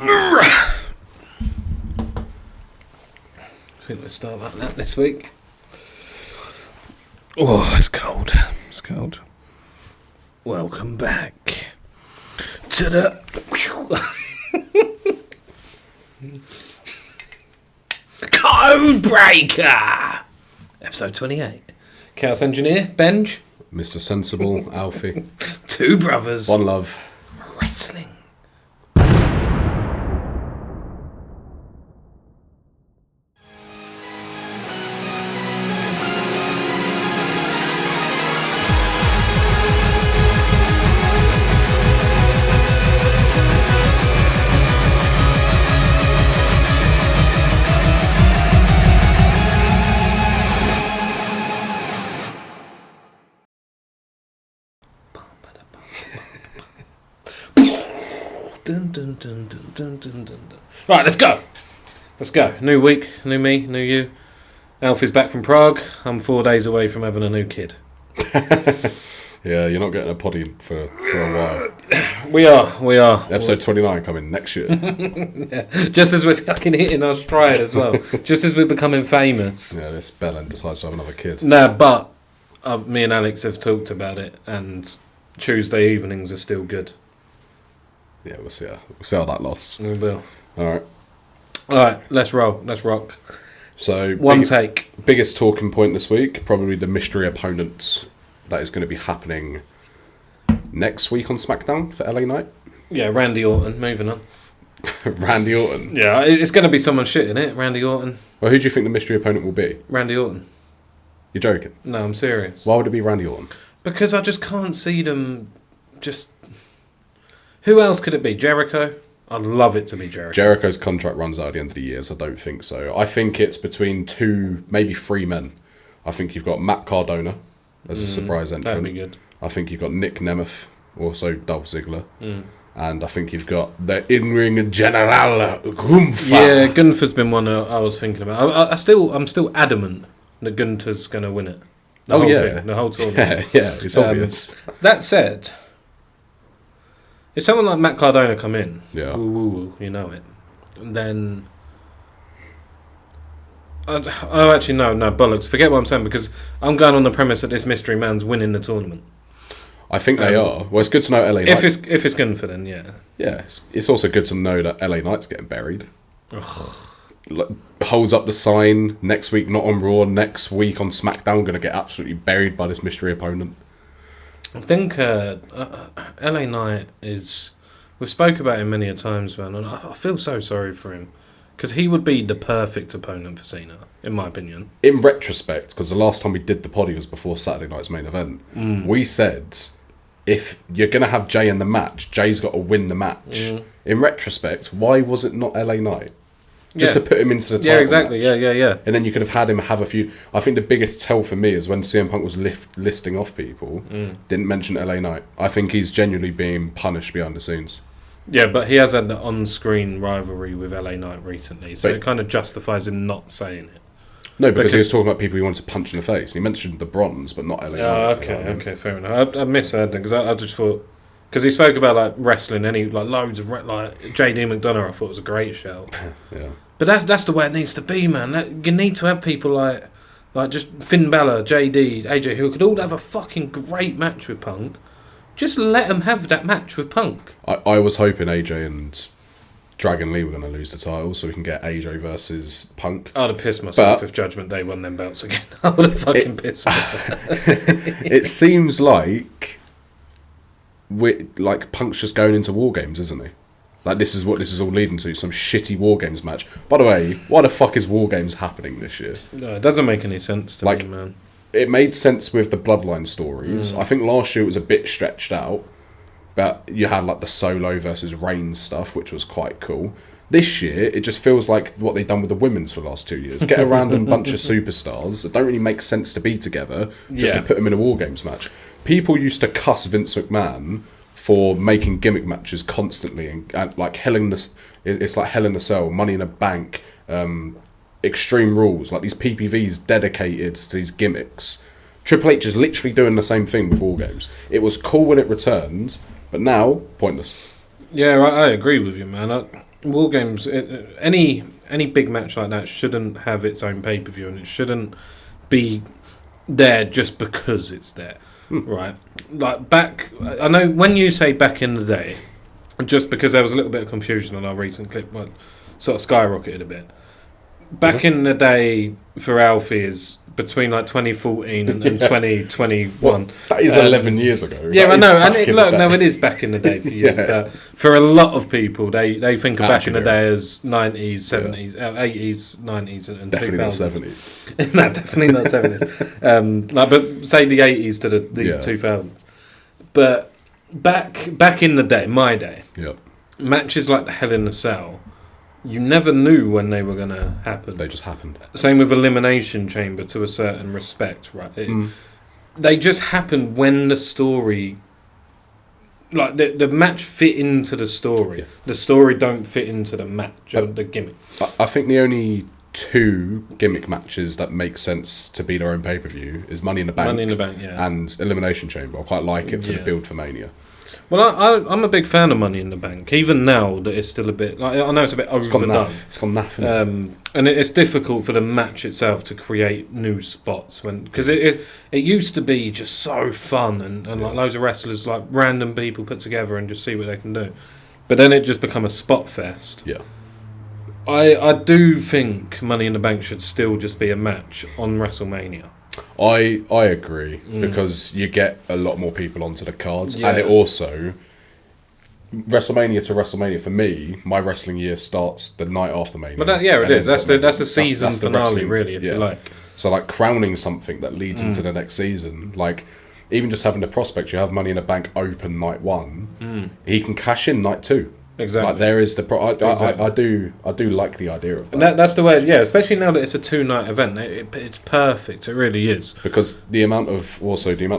I think we'll start like that this week. Oh, it's cold. It's cold. Welcome back to the Code Breaker, episode 28. Chaos Engineer, Benj. Mr. Sensible, Alfie. Two brothers. One love. Wrestling. Dun, dun, dun, dun, dun, dun, dun. Right, let's go. Let's go. New week, new me, new you. Alfie's back from Prague. I'm 4 days away from having a new kid. Yeah, you're not getting a poddy for a while. We are. Episode 29 coming next year. Yeah. Just as we're fucking hitting our stride as well. Just as we're becoming famous. Yeah, this bellend decides to have another kid. Nah, but me and Alex have talked about it, and Tuesday evenings are still good. Yeah, we'll see how that lasts. We will. Alright, let's roll. Let's rock. So, biggest talking point this week, probably the mystery opponents that is going to be happening next week on SmackDown for LA Knight. Yeah, Randy Orton, moving on. Randy Orton? Yeah, it's going to be someone shit, isn't it? Randy Orton. Well, who do you think the mystery opponent will be? Randy Orton. You're joking? No, I'm serious. Why would it be Randy Orton? Because I just can't see them just... Who else could it be? Jericho? I'd love it to be Jericho. Jericho's contract runs out at the end of the year, so I don't think so. I think it's between two, maybe three men. I think you've got Matt Cardona as a surprise entrant. That'd be good. I think you've got Nick Nemeth, also Dolph Ziggler. And I think you've got the in-ring General Gunther. Yeah, Gunther's been one I was thinking about. I'm still adamant that Gunther's going to win it. The whole tournament. Yeah, it's obvious. That said... If someone like Matt Cardona come in, yeah, you know it, then... Oh, actually, no, bollocks. Forget what I'm saying, because I'm going on the premise that this mystery man's winning the tournament. I think they are. Well, it's good to know LA Knight. If it's Gunther, then yeah. Yeah, it's also good to know that LA Knight's getting buried. Holds up the sign, next week not on Raw, next week on SmackDown, going to get absolutely buried by this mystery opponent. I think LA Knight is... We've spoke about him many a times, man, and I feel so sorry for him. Because he would be the perfect opponent for Cena, in my opinion. In retrospect, because the last time we did the poddy was before Saturday night's main event, we said, if you're going to have Jay in the match, Jay's got to win the match. In retrospect, why was it not LA Knight? Just to put him into the title exactly. match. Yeah. And then you could have had him have a few... I think the biggest tell for me is when CM Punk was listing off people, didn't mention LA Knight. I think he's genuinely being punished behind the scenes. Yeah, but he has had the on-screen rivalry with LA Knight recently, so it kind of justifies him not saying it. No, because he was talking about people he wanted to punch in the face. He mentioned the Bronze, but not LA Knight. Oh, okay, fair enough. I misheard that, because I just thought... Because he spoke about like wrestling, loads of like JD McDonough. I thought was a great show. Yeah, but that's the way it needs to be, man. You need to have people like just Finn Balor, JD, AJ, who could all have a fucking great match with Punk. Just let them have that match with Punk. I was hoping AJ and Dragon Lee were going to lose the title, so we can get AJ versus Punk. I'd have pissed myself if Judgment Day won them belts again. I would have fucking pissed myself. It seems like. Punk's just going into War Games, isn't he? Like, this is what this is all leading to, some shitty War Games match. By the way, why the fuck is War Games happening this year? No, it doesn't make any sense to me, man. It made sense with the Bloodline stories. I think last year it was a bit stretched out, but you had like the Solo versus Reigns stuff, which was quite cool. This year, it just feels like what they've done with the women's for the last 2 years. Get a random bunch of superstars that don't really make sense to be together, just to put them in a War Games match. People used to cuss Vince McMahon for making gimmick matches constantly, and like it's like Hell in a Cell, Money in a Bank, Extreme Rules, like these PPVs dedicated to these gimmicks. Triple H is literally doing the same thing with War Games. It was cool when it returned, but now pointless. Yeah, I agree with you, man. War Games, any big match like that shouldn't have its own pay-per-view, and it shouldn't be there just because it's there, right? Like I know when you say back in the day, just because there was a little bit of confusion on our recent clip, sort of skyrocketed a bit. Back in the day for Alfie is between like 2014 and 2021. Well, that is 11 years ago. Yeah, I know. And it is back in the day for you. Yeah. But for a lot of people, they think of back in the day as 90s, 70s, 80s, 90s, and definitely 2000s. Not 70s. No, definitely not 70s. But say the 80s to the 2000s. But back in the day, my day, matches like the Hell in a Cell, you never knew when they were going to happen. They just happened. Same with Elimination Chamber to a certain respect, right? They just happened when the story, like the match fit into the story. Yeah. The story don't fit into the match or the gimmick. I think the only 2 gimmick matches that make sense to be their own pay-per-view is Money in the Bank. Money in the Bank, yeah. And Elimination Chamber. I quite like it for the build for Mania. Well, I'm a big fan of Money in the Bank, even now that it's still a bit... Like, I know it's a bit overdone. It's gone naff, isn't it? And it's difficult for the match itself to create new spots. Because it used to be just so fun and like loads of wrestlers, like random people put together and just see what they can do. But then it just become a spot fest. Yeah. I do think Money in the Bank should still just be a match on WrestleMania. I agree because you get a lot more people onto the cards, and it also WrestleMania to WrestleMania for me. My wrestling year starts the night after Mania. But it is. That's the season finale, really, if you like. So like crowning something that leads into the next season, like even just having the prospect, you have Money in the Bank open night 1, he can cash in night 2. Exactly. Like there is the I do like the idea of that. And that's the way, especially now that it's a 2-night event. It's perfect. It really is. Because the amount of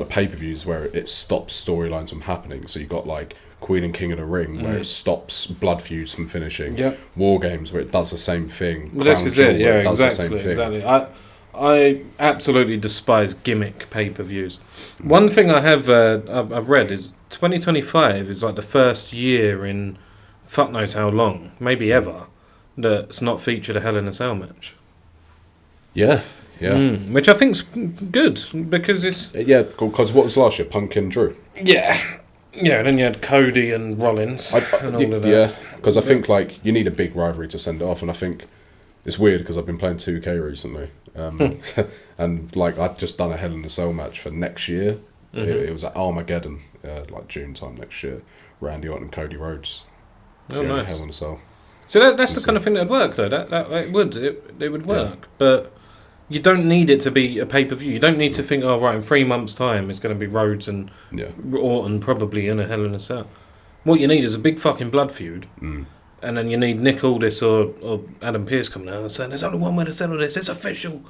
pay-per-views where it stops storylines from happening. So you've got like Queen and King of the Ring where it stops blood feuds from finishing. Yep. War Games where it does the same thing. Well, this is it. Yeah, it does the same thing. Exactly. I absolutely despise gimmick pay-per-views. One thing I've read is 2025 is like the first year in fuck knows how long, maybe ever, that's not featured a Hell in a Cell match. Yeah. Which I think's good, because it's... Yeah, because what was last year? Punk and Drew? Yeah, and then you had Cody and Rollins and all of that. Yeah, because I think like you need a big rivalry to send it off, and I think it's weird because I've been playing 2K recently, and like I'd just done a Hell in a Cell match for next year. It was at Armageddon, like June time next year. Randy Orton and Cody Rhodes. Nice. Hell in a Cell. So that's the kind of thing that'd work, though. That it would work, but you don't need it to be a pay-per-view. You don't need to think, oh right, in 3 months' time it's going to be Rhodes and Orton probably in a Hell in a Cell. What you need is a big fucking blood feud, and then you need Nick Aldis or Adam Pearce coming out and saying, "There's only one way to settle this. It's official.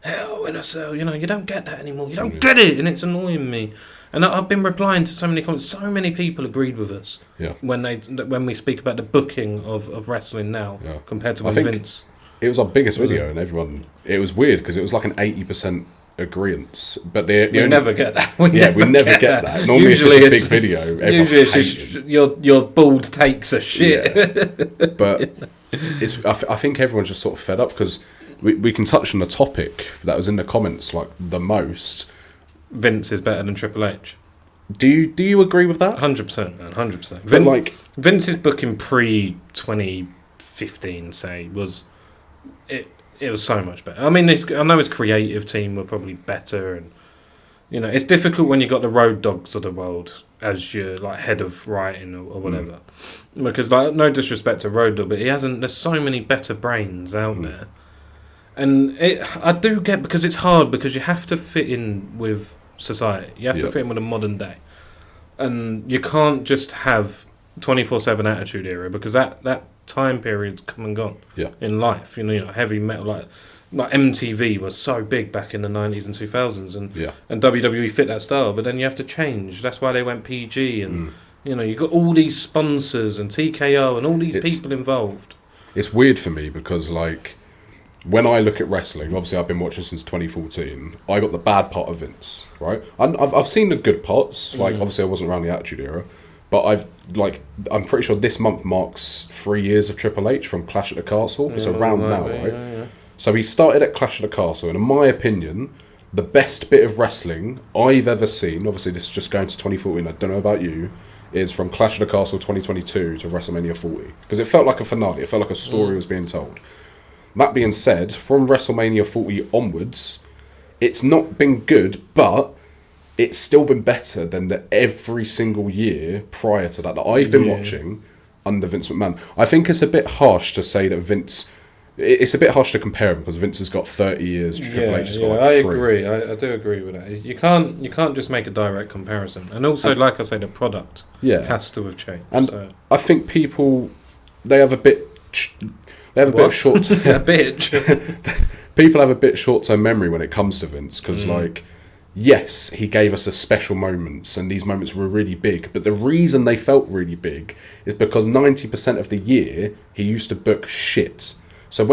Hell in a Cell." You don't get that anymore. You don't get it, and it's annoying me. And I've been replying to so many comments. So many people agreed with us when we speak about the booking of wrestling now compared to when Vince. It was our biggest video, and everyone. It was weird because it was like an 80% agreement, but we never get that. We never get that. Normally, usually it's just a big video. Usually, it's just your bald takes are shit. Yeah. But I think everyone's just sort of fed up because we can touch on the topic that was in the comments like the most. Vince is better than Triple H. Do you agree with that? 100%, man. 100%. Vince's booking pre-2015, say, was it was so much better. I mean, I know his creative team were probably better, and it's difficult when you got the Road Dogs of the world as your like head of writing or whatever. Because like no disrespect to Road Dogg, but there's so many better brains out there. And I do get, because it's hard, because you have to fit in with society. You have to fit in with the modern day. And you can't just have 24/7 Attitude Era, because that time period's come and gone in life. Heavy metal, like MTV was so big back in the 90s and 2000s, and WWE fit that style, but then you have to change. That's why they went PG, and you've got all these sponsors and TKO and all these people involved. It's weird for me because, like, when I look at wrestling, obviously I've been watching since 2014. I got the bad part of Vince, right? I've seen the good parts. Like, obviously I wasn't around the Attitude Era, But I'm pretty sure this month marks 3 years of Triple H from Clash at the Castle. It's around now, right? Yeah. So he started at Clash at the Castle, and in my opinion, the best bit of wrestling I've ever seen, obviously this is just going to 2014, I don't know about you, is from Clash of the Castle 2022 to WrestleMania 40. Because it felt like a finale, it felt like a story was being told. That being said, from WrestleMania 40 onwards, it's not been good, but it's still been better than every single year prior to that I've been watching under Vince McMahon. I think it's a bit harsh to say that Vince... It's a bit harsh to compare him because Vince has got 30 years, Triple H has got like 3. I agree. I do agree with that. You can't just make a direct comparison. And also, like I say, the product has to have changed. And I think people, they have a bit of short... A bitch. People have a bit short-term memory when it comes to Vince because, yes, he gave us a special moments and these moments were really big. But the reason they felt really big is because 90% of the year, he used to book shit. So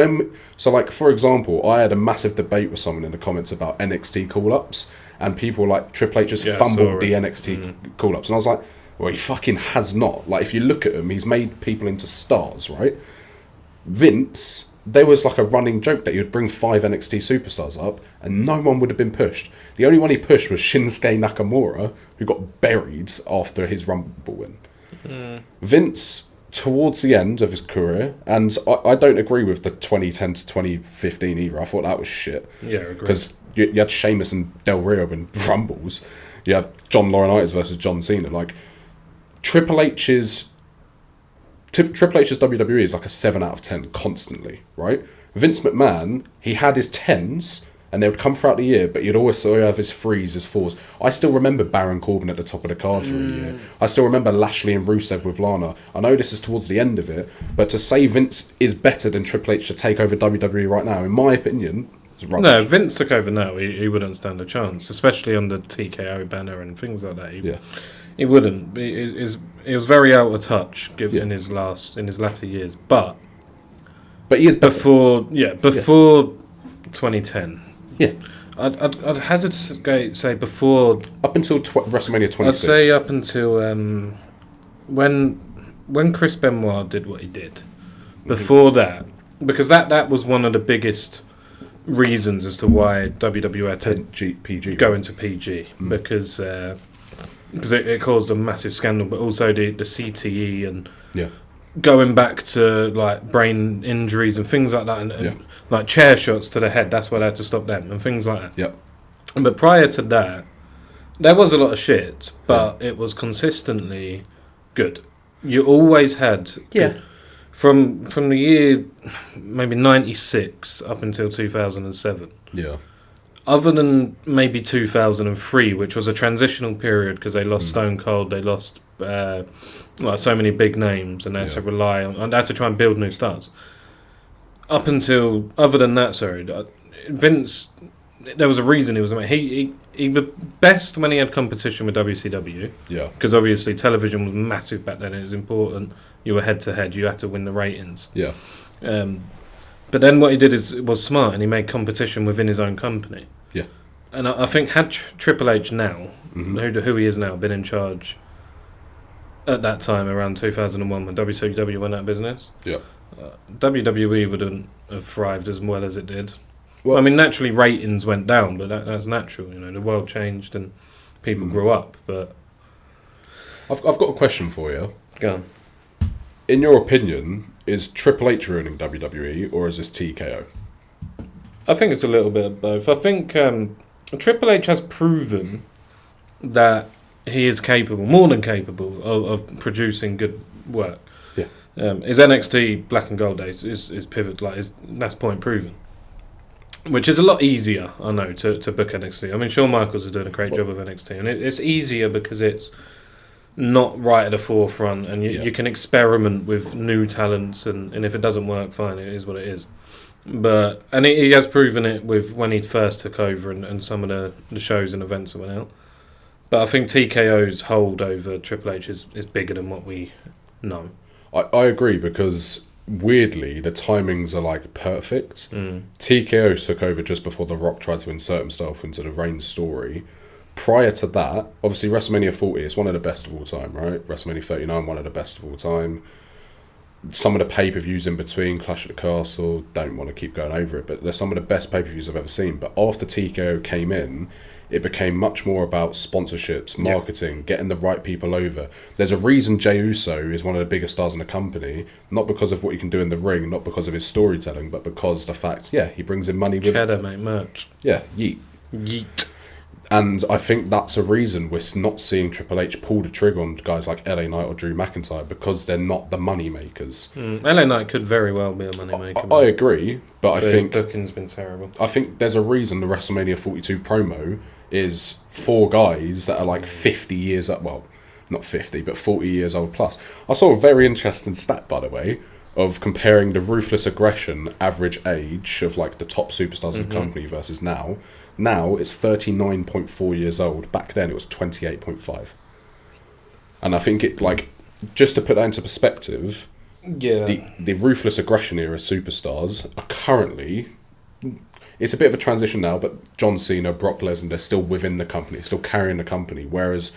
for example, I had a massive debate with someone in the comments about NXT call-ups, and people were like, Triple H just fumbled the NXT call-ups. And I was like, well, he fucking has not. Like, if you look at him, he's made people into stars, right? Vince, there was like a running joke that he would bring 5 NXT superstars up, and no one would have been pushed. The only one he pushed was Shinsuke Nakamura, who got buried after his Rumble win. Vince... towards the end of his career, and I don't agree with the 2010 to 2015 era. I thought that was shit. Yeah, I agree. Because you had Sheamus and Del Rio in Rumbles. You have John Laurinaitis versus John Cena. Like, Triple H's WWE is like a 7 out of 10 constantly, right? Vince McMahon, he had his 10s, and they would come throughout the year, but you'd always sort of have his 3s, his 4s. I still remember Baron Corbin at the top of the card for a year. I still remember Lashley and Rusev with Lana. I know this is towards the end of it, but to say Vince is better than Triple H to take over WWE right now, in my opinion, is rubbish. No, if Vince took over now, he wouldn't stand a chance, especially under TKO banner and things like that. He wouldn't. He was very out of touch in his latter years, but he is better. Before 2010. Yeah, I'd hazard to say before up until WrestleMania 26. I'd say up until when Chris Benoit did what he did. Before that, because that was one of the biggest reasons as to why WWE had to go into PG because it caused a massive scandal, but also the CTE and going back to like brain injuries and things like that, and like chair shots to the head. That's why they had to stop them and things like that. Yep. But prior to that, there was a lot of shit, but it was consistently good. You always had from the year maybe 96 up until 2007. Yeah. Other than maybe 2003, which was a transitional period because they lost Stone Cold, they lost so many big names, and they had to rely on, and they had to try and build new stars. Other than that, Vince, there was a reason he was. He was best when he had competition with WCW. Yeah. Because obviously television was massive back then. It was important. You were head to head. You had to win the ratings. Yeah. But then what he did was smart, and he made competition within his own company. Yeah. And I think had Triple H now, who he is now, been in charge at that time around 2001 when WCW went out of business. Yeah. WWE wouldn't have thrived as well as it did. Well, I mean, naturally ratings went down, but that's natural. You know, the world changed and people grew up. But I've got a question for you. Go on. In your opinion, is Triple H ruining WWE or is this TKO? I think it's a little bit of both. I think Triple H has proven that he is capable, more than capable, of producing good work. Yeah. His NXT Black and Gold days is pivot, that's point proven. Which is a lot easier, I know, to book NXT. I mean, Shawn Michaels is doing a great job of NXT, and it's easier because it's not right at the forefront, and you can experiment with new talents, and if it doesn't work, fine, it is what it is. But he has proven it with when he first took over and some of the shows and events that went out. But I think TKO's hold over Triple H is bigger than what we know. I agree, because weirdly the timings are perfect. TKO took over just before The Rock tried to insert himself into the Reign story, prior to that, obviously WrestleMania 40 is one of the best of all time, right? WrestleMania 39, one of the best of all time. Some of the pay-per-views in between, Clash at the Castle, don't want to keep going over it, but they're some of the best pay-per-views I've ever seen. But after TKO came in, it became much more about sponsorships, marketing, getting the right people over. There's a reason Jey Uso is one of the biggest stars in the company, not because of what he can do in the ring, not because of his storytelling, but because the fact, he brings in money with... Cheddar, mate, merch. Yeah, yeet. Yeet. And I think that's a reason we're not seeing Triple H pull the trigger on guys like LA Knight or Drew McIntyre, because they're not the money makers. LA Knight could very well be a money maker. I agree, but I think his booking's been terrible. I think there's a reason the WrestleMania 42 promo is 4 guys that are like 50 years up. Well, not 50, but 40 years old plus. I saw a very interesting stat, by the way, of comparing the ruthless aggression average age of like the top superstars in the company versus now. Now it's 39.4 years old. Back then it was 28.5. And I think it, like, just to put that into perspective, the ruthless aggression era superstars are currently, it's a bit of a transition now, but John Cena, Brock Lesnar, they're still within the company, still carrying the company. Whereas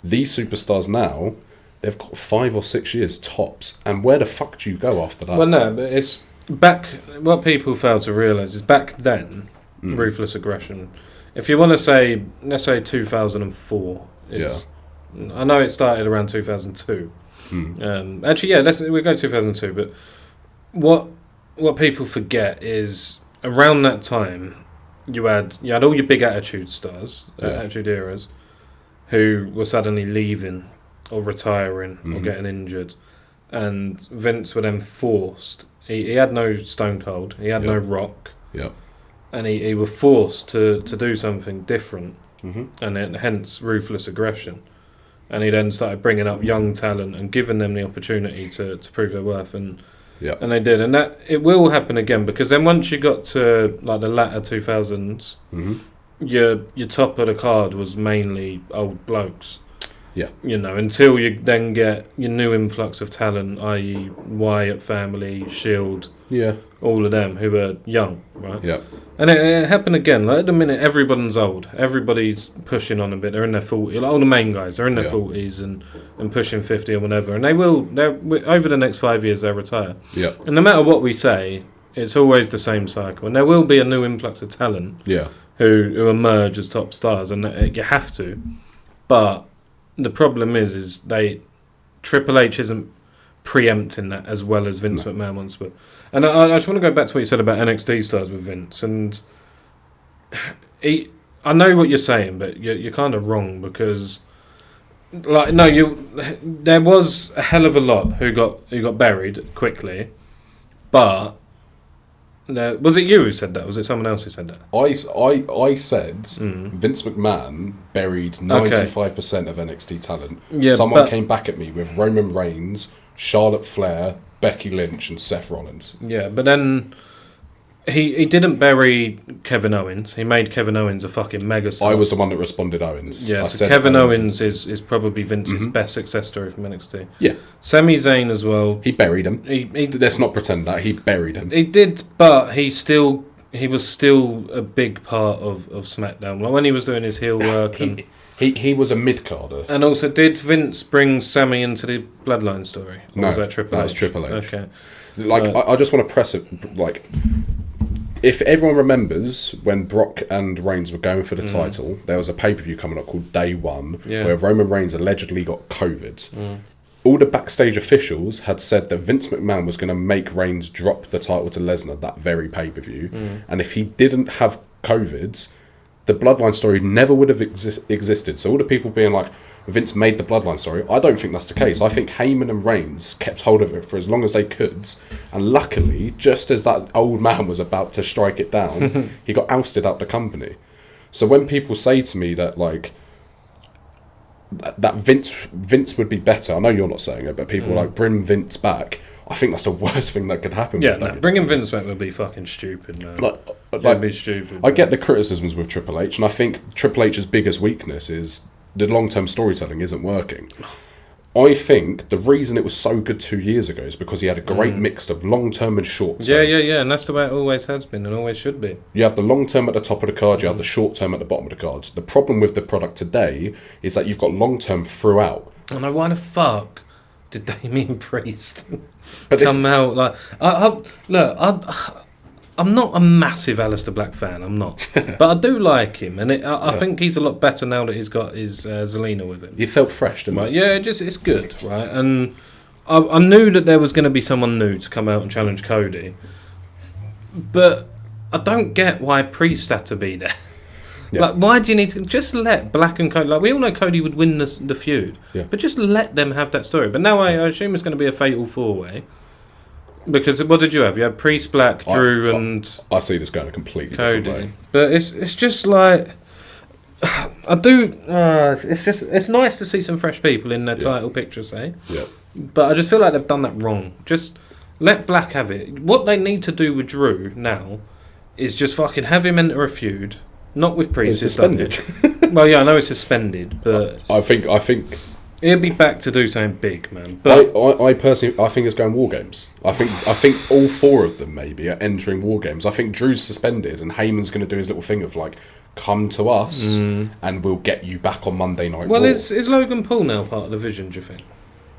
these superstars now, they've got 5 or 6 years tops. And where the fuck do you go after that? Well, no, but it's back. What people fail to realise is back then, ruthless aggression. If you want to say, let's say 2004. I know it started around 2002. Actually, we'll go 2002. But what people forget is around that time, you had all your big attitude stars, attitude eras, who were suddenly leaving or retiring or getting injured, and Vince were then forced. He had no Stone Cold, he had no Rock, and he was forced to do something different, and then, hence ruthless aggression. And he then started bringing up young talent and giving them the opportunity to prove their worth, and they did. And that it will happen again, because then once you got to like the latter 2000s, your top of the card was mainly old blokes. Until you then get your new influx of talent, i.e. Wyatt family, Shield, all of them who are young, right? And it happened again. Like at the minute, everyone's old. Everybody's pushing on a bit. They're in their 40s. Like all the main guys, they're in their 40s and pushing 50 or whatever. And over the next 5 years, they'll retire. And no matter what we say, it's always the same cycle. And there will be a new influx of talent who emerge as top stars, and you have to. But the problem is Triple H isn't preempting that as well as Vince McMahon wants to. And I just want to go back to what you said about NXT stars with Vince. And I know what you're saying, but you're kind of wrong, because there was a hell of a lot who got buried quickly, but was it you who said that? Was it someone else who said that? I said Vince McMahon buried 95% of NXT talent. Someone came back at me with Roman Reigns, Charlotte Flair, Becky Lynch, and Seth Rollins. Yeah, but then he didn't bury Kevin Owens. He made Kevin Owens a fucking megastar. I was the one that responded Owens. Yeah, so Kevin Owens is probably Vince's best success story from NXT. Yeah. Sami Zayn as well. He buried him. Let's not pretend that. He buried him. He did, but he was still a big part of SmackDown. Like when he was doing his heel work. He was a mid-carder. And also, did Vince bring Sami into the Bloodline story? Or no, was that Triple H? That's Triple H. Okay. I just want to press it, like, if everyone remembers when Brock and Reigns were going for the title, there was a pay-per-view coming up called Day One, where Roman Reigns allegedly got COVID. All the backstage officials had said that Vince McMahon was going to make Reigns drop the title to Lesnar that very pay-per-view. And if he didn't have COVID, the Bloodline story never would have existed. So all the people being like, Vince made the Bloodline story, I don't think that's the case. I think Heyman and Reigns kept hold of it for as long as they could, and luckily, just as that old man was about to strike it down, he got ousted out the company. So when people say to me that, like, that Vince would be better, I know you're not saying it, but people are like, bring Vince back, I think that's the worst thing that could happen. Yeah, bringing Vince back would be fucking stupid, man. It'd be stupid. I get the criticisms with Triple H, and I think Triple H's biggest weakness is the long-term storytelling isn't working. I think the reason it was so good 2 years ago is because he had a great mix of long-term and short-term. Yeah, and that's the way it always has been and always should be. You have the long-term at the top of the card, you have the short-term at the bottom of the card. The problem with the product today is that you've got long-term throughout. I know, why the fuck did Damien Priest come out like... I'm not a massive Aleister Black fan, I'm not. But I do like him, and I think he's a lot better now that he's got his Zelina with him. You felt fresh, didn't you? Yeah, it's good, right? And I knew that there was going to be someone new to come out and challenge Cody. But I don't get why Priest had to be there. Yeah. Like, why do you need to... Just let Black and Cody... Like, we all know Cody would win the feud. Yeah. But just let them have that story. But now I assume it's going to be a fatal four-way. Because what did you have? You had Priest, Black, Drew, and I see this going a completely Cody. different way. But it's just like I do. It's nice to see some fresh people in their title picture, say. Yeah. But I just feel like they've done that wrong. Just let Black have it. What they need to do with Drew now is just fucking have him enter a feud, not with Priest. He's suspended. Well, yeah, I know he's suspended, but I think. He'll be back to do something big, man. But I personally, I think it's going War Games. I think all four of them maybe are entering War Games. I think Drew's suspended and Heyman's going to do his little thing of like, come to us and we'll get you back on Monday Night Raw. Well, is Logan Paul now part of the Vision, do you think?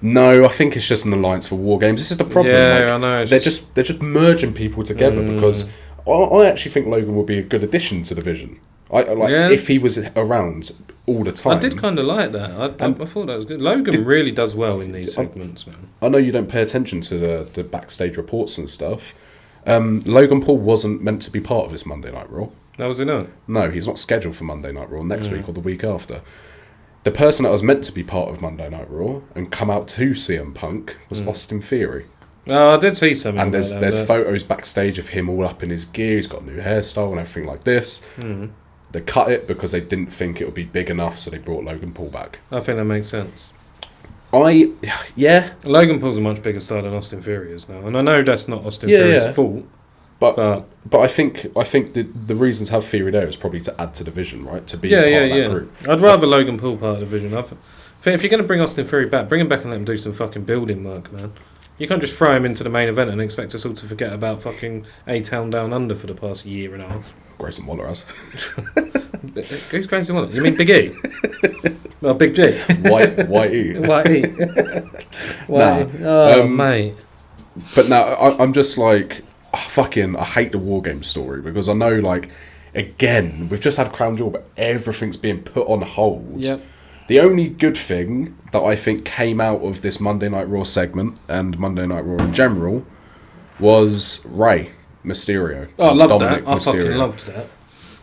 No, I think it's just an alliance for War Games. This is the problem. Yeah, like, I know. They're just merging people together because I actually think Logan would be a good addition to the Vision. If he was around all the time. I did kind of like that. I thought that was good. Logan really does well in these segments, man. I know you don't pay attention to the backstage reports and stuff. Logan Paul wasn't meant to be part of this Monday Night Raw. That was he not? No, he's not scheduled for Monday Night Raw next week or the week after. The person that was meant to be part of Monday Night Raw and come out to CM Punk was Austin Theory. Oh, I did see something. And there's photos backstage of him all up in his gear. He's got a new hairstyle and everything like this. They cut it because they didn't think it would be big enough, so they brought Logan Paul back. I think that makes sense. Yeah. Logan Paul's a much bigger star than Austin Theory is now, and I know that's not Austin Theory's fault. But I think the reasons to have Theory there is probably to add to the Vision, right? To be part of that group. I'd rather Logan Paul part of the Vision. I think if you're going to bring Austin Theory back, bring him back and let him do some fucking building work, man. You can't just throw him into the main event and expect us all to forget about fucking A-Town Down Under for the past year and a half. Grayson Waller has. Who's Grayson Waller? You mean Big E? Well, Big G. White E. White E. Oh, mate. But now I'm just like, I hate the War Games story because I know, like, again, we've just had Crown Jewel, but everything's being put on hold. Yep. The only good thing that I think came out of this Monday Night Raw segment and Monday Night Raw in general was Rey Mysterio. Oh, I loved that. I fucking loved that.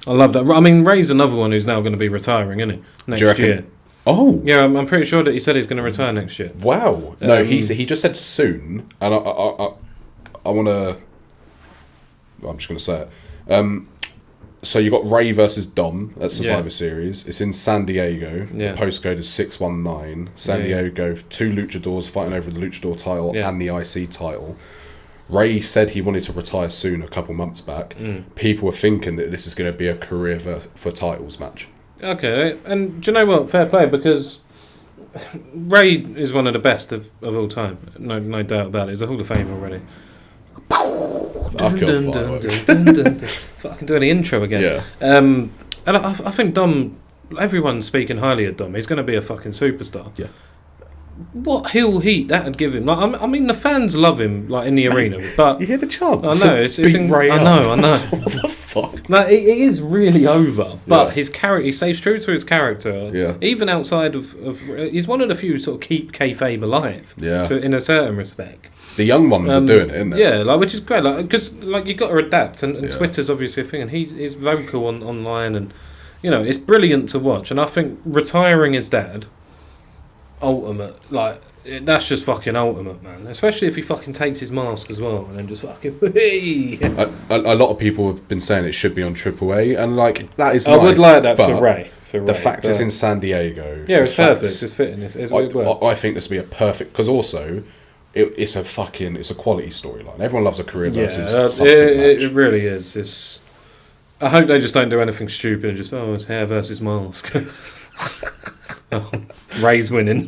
I love that. I mean, Ray's another one who's now going to be ratiring, isn't he? Next year. Oh. Yeah, I'm pretty sure that he said he's going to retire next year. Wow. No, he just said soon, and I want to... I'm just going to say it. So you got Ray versus Dom at Survivor Series. It's in San Diego. The postcode is 619. San Diego, 2 luchadors fighting over the luchador title and the IC title. Ray said he wanted to retire soon a couple months back. People were thinking that this is going to be a career for titles match. Okay, and do you know what? Fair play, because Ray is one of the best of all time. No doubt about it. He's a Hall of Fame already. I can do the intro again. Yeah. And I think Dom, everyone's speaking highly of Dom. He's going to be a fucking superstar. Yeah. What heel heat that would give him! Like, I mean, the fans love him, like in the arena. But you hear the chant. I know. I know. What the fuck? No, it is really over. But his character, he stays true to his character. Yeah. Even outside of he's one of the few sort of keep kayfabe alive. Yeah. In a certain respect. The young ones are doing it, isn't they? Yeah, which is great. Because you've got to adapt, and Twitter's obviously a thing, and he's vocal online, and it's brilliant to watch. And I think retiring his dad. Ultimate, that's just fucking ultimate, man. Especially if he fucking takes his mask as well and then just fucking. A lot of people have been saying it should be on AAA, and that is. I would like that for Ray. The fact it's in San Diego. Yeah, it's perfect. It's fitting. I think this would be a perfect, because also it's a quality storyline. Everyone loves a career versus something match. It really is. I hope they just don't do anything stupid and just it's hair versus mask. Ray's winning.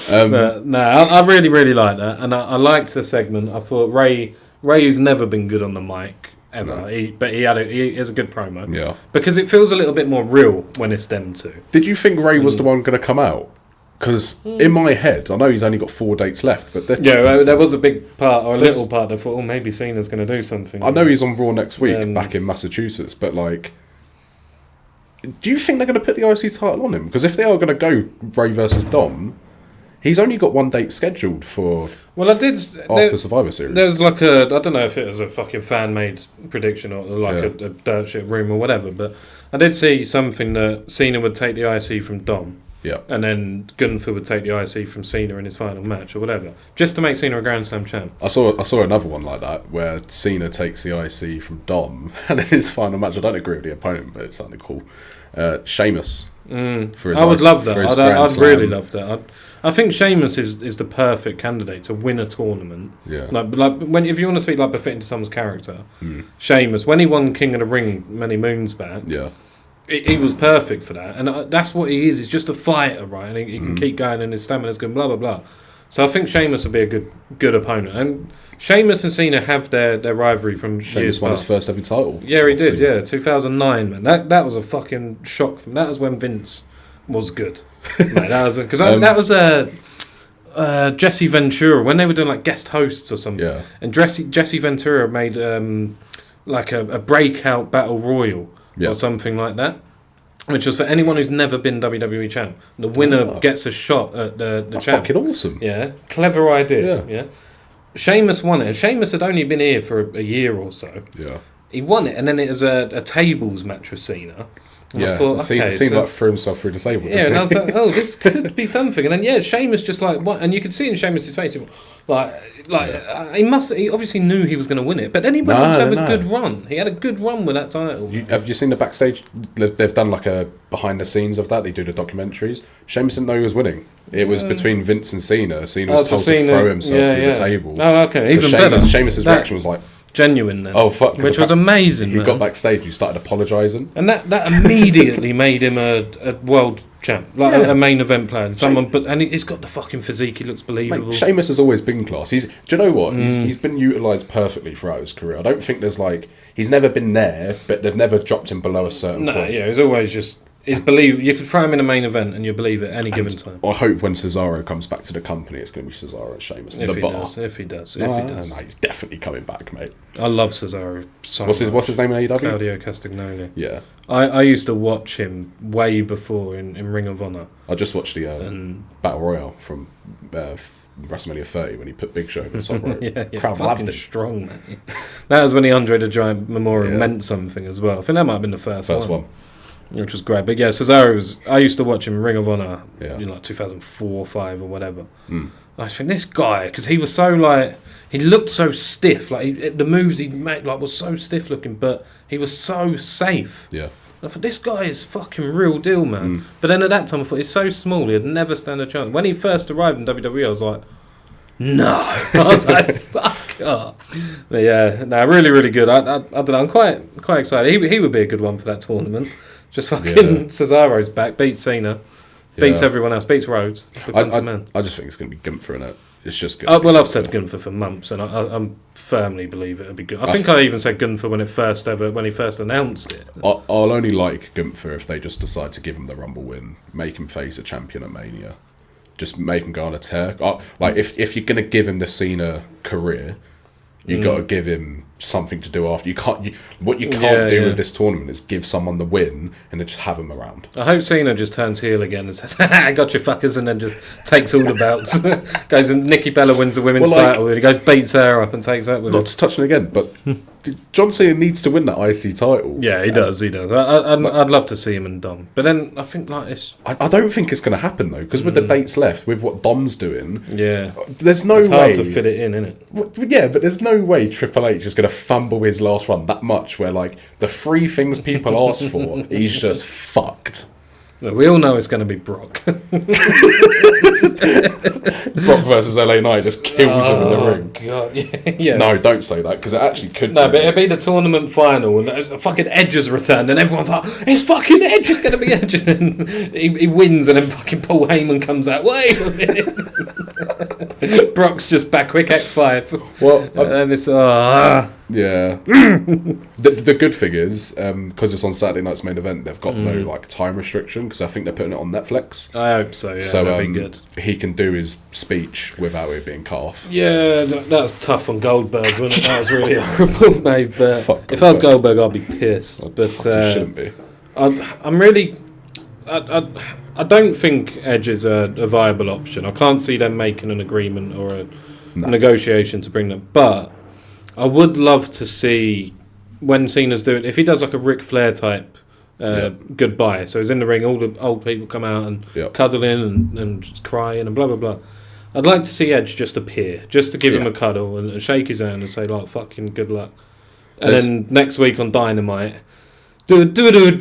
But no, I really, really like that. And I liked the segment. I thought Ray, who's never been good on the mic ever, No. he has a good promo. Yeah. Because it feels a little bit more real when it's them two. Did you think Ray was the one going to come out? Because in my head, I know he's only got 4 dates left, but there was a big part, or a little part that thought, oh, maybe Cena's going to do something. I know he's on Raw next week back in Massachusetts, but like, do you think they're going to put the IC title on him? Because if they are going to go Ray versus Dom, he's only got 1 date scheduled for after Survivor Series. There's like I don't know if it was a fucking fan-made prediction or like a dirt shit rumour or whatever, but I did see something that Cena would take the IC from Dom. Yeah. And then Gunther would take the IC from Cena in his final match or whatever, just to make Cena a Grand Slam champ. I saw another one like that where Cena takes the IC from Dom, and in his final match, I don't agree with the opponent, but it sounded cool. Sheamus. For his I would love that. I'd Slam. really love that. I think Sheamus is the perfect candidate to win a tournament. Yeah. If you want to speak like befitting to someone's character, Sheamus, when he won King of the Ring many moons back, Yeah. he was perfect for that, and that's what he is. He's just a fighter, right? And he can keep going, and his stamina's good, blah blah blah. So I think Sheamus would be a good opponent. And Sheamus and Cena have their rivalry from Sheamus years won past. his first ever title. Yeah, he did. Yeah, 2009, man. That was a fucking shock. That was when Vince was good. Mate, that was because that was Jesse Ventura when they were doing like guest hosts or something. Yeah. And Jesse Ventura made like a breakout battle royal. Yeah. Or something like that, which was for anyone who's never been WWE champ. The winner gets a shot at the That's champ. fucking awesome. Yeah, clever idea. Yeah. Sheamus won it, and Sheamus had only been here for a year or so. Yeah. He won it, and then it was a tables match with Cena. And I thought, Cena like threw himself through the table. Yeah, and I was like, oh, this could be something. And then Sheamus just like what, and you could see in Sheamus's face, he obviously knew he was going to win it, but then he went on to have a good run. He had a good run with that title. Have you seen the backstage? They've done like a behind the scenes of that. They do the documentaries. Sheamus didn't know he was winning. It was between Vince and Cena. Cena was told to throw himself through the table. Oh, okay, so even better. Sheamus's reaction was like genuine then. Oh fuck! Which was amazing. He got backstage. He started apologising, and that immediately made him a world champ, like a main event player. And he's got the fucking physique. He looks believable. Mate, Sheamus has always been class. Do you know what? He's been utilised perfectly throughout his career. I don't think there's he's never been there, but they've never dropped him below a certain point. No, yeah, he's always just. It's believe you could throw him in a main event and you believe it any given time. I hope when Cesaro comes back to the company, it's going to be Cesaro and Sheamus. If he does. No, he's definitely coming back, mate. I love Cesaro. So what's his name in AEW? Claudio Castagnoli. Yeah. I used to watch him way before in Ring of Honor. I just watched the Battle Royale from WrestleMania 30 when he put Big Show over the top rope. Crowd loved it. Strong, man. That was when the Andre the Giant Memorial meant something as well. I think that might have been the first one. Which was great. But yeah, Cesaro I used to watch him Ring of Honor in like 2004 or 5 or whatever. I think this guy, because he was so he looked so stiff. The moves he made was so stiff looking, but he was so safe. Yeah. I thought, this guy is fucking real deal, man. But then at that time, I thought, he's so small, he'd never stand a chance. When he first arrived in WWE, I was like, no. I was like, fuck off. But yeah, no, really, really good. I don't know, I'm quite excited. He would be a good one for that tournament. Just fucking Cesaro's back, beats Cena, beats everyone else, beats Rhodes. I just think it's going to be Gunther in it. It's just good. I've said Gunther for months, and I firmly believe it'll be good. I think I even said Gunther when he first announced it. I'll only like Gunther if they just decide to give him the Rumble win, make him face a champion at Mania, just make him go on a tear. If you're going to give him the Cena career, you got to give him something to do after. What you can't do with this tournament is give someone the win and then just have him around. I hope Cena just turns heel again and says, I got you fuckers, and then just takes all the belts. Goes and Nikki Bella wins the women's title, and he goes beats her up and takes that with him. Not to touch on again, but John Cena needs to win that IC title. Yeah, he does. I'd love to see him and Dom. But then I think this... I don't think it's going to happen, though, because with the dates left, with what Dom's doing... Yeah. There's no way... It's hard to fit it in, isn't it? Yeah, but there's no way Triple H is going to fumble his last run that much where, the 3 things people asked for, he's just fucked. Look, we all know it's going to be Brock. Brock versus LA Knight just kills him in the ring. God, yeah. No, don't say that, because it actually could. No, but it'll be the tournament final, and fucking Edge has returned, and everyone's like, it's fucking Edge, it's going to be Edge, and then he wins, and then fucking Paul Heyman comes out, wait a minute. Brock's just back, quick X5. Well, and it's, yeah. the good thing is, because it's on Saturday night's main event, they've got no like time restriction, because I think they're putting it on Netflix. I hope so, yeah, so that'd be good. He can do his speech without it being cut off. Yeah, that was tough on Goldberg, wasn't it? That was really horrible, mate. But Fuck if I was Goldberg, I'd be pissed. But you shouldn't be. I'm really... I don't think Edge is a viable option. I can't see them making an agreement or a negotiation to bring them. But I would love to see when Cena's doing... If he does like a Ric Flair type goodbye, so he's in the ring, all the old people come out and cuddle in and just crying and blah, blah, blah. I'd like to see Edge just appear, just to give him a cuddle and shake his hand and say, like, fucking good luck. And then next week on Dynamite... Imagine